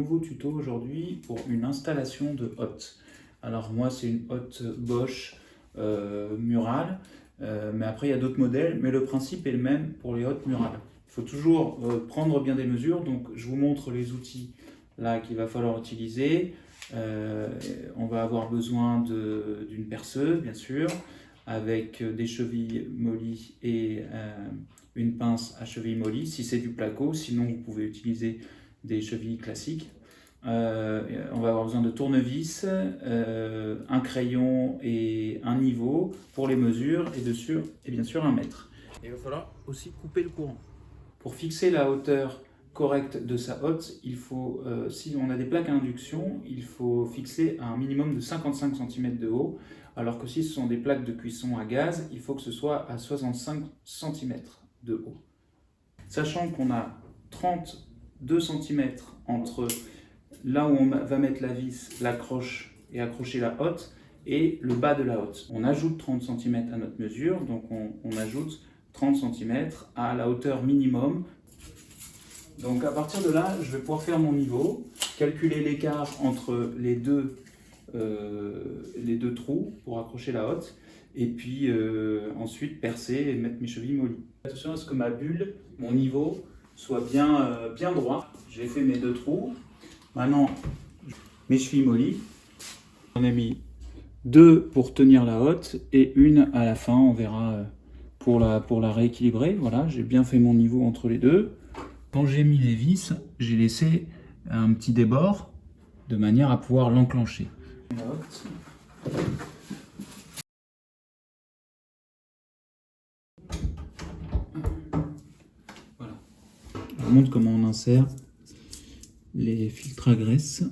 nouveau tuto aujourd'hui pour une installation de hotte. Alors moi c'est une hotte Bosch murale, mais après il y a d'autres modèles, mais le principe est le même pour les hottes murales. Il faut toujours prendre bien des mesures, donc je vous montre les outils là qu'il va falloir utiliser. On va avoir besoin d'une perceuse bien sûr, avec des chevilles mollies et une pince à cheville mollie si c'est du placo, sinon vous pouvez utiliser des chevilles classiques. On va avoir besoin de tournevis, un crayon et un niveau pour les mesures et bien sûr un mètre. Et il va falloir aussi couper le courant. Pour fixer la hauteur correcte de sa hotte, il faut, si on a des plaques à induction, il faut fixer à un minimum de 55 cm de haut, alors que si ce sont des plaques de cuisson à gaz, il faut que ce soit à 65 cm de haut. Sachant qu'on a 32 cm entre là où on va mettre la vis, l'accroche et accrocher la hotte, et le bas de la hotte. On ajoute 30 cm à notre mesure, donc on ajoute 30 cm à la hauteur minimum. Donc à partir de là, je vais pouvoir faire mon niveau, calculer l'écart entre les deux trous pour accrocher la hotte, et puis ensuite percer et mettre mes chevilles mollies. Attention à ce que ma bulle, mon niveau, soit bien droit. J'ai fait mes deux trous. Maintenant, mes chevilles mollies. J'en ai mis deux pour tenir la hotte et une à la fin, on verra pour la rééquilibrer. Voilà, j'ai bien fait mon niveau entre les deux. Quand j'ai mis les vis, j'ai laissé un petit débord de manière à pouvoir l'enclencher. Voilà. Je vous montre comment on insère les filtres à graisse.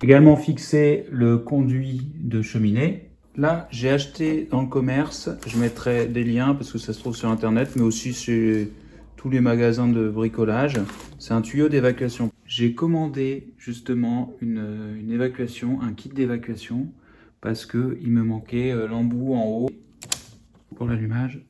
Également fixer le conduit de cheminée. Là, j'ai acheté dans le commerce, je mettrai des liens parce que ça se trouve sur internet, mais aussi chez tous les magasins de bricolage. C'est un tuyau d'évacuation. J'ai commandé justement une évacuation, un kit d'évacuation, parce qu'il me manquait l'embout en haut pour l'allumage.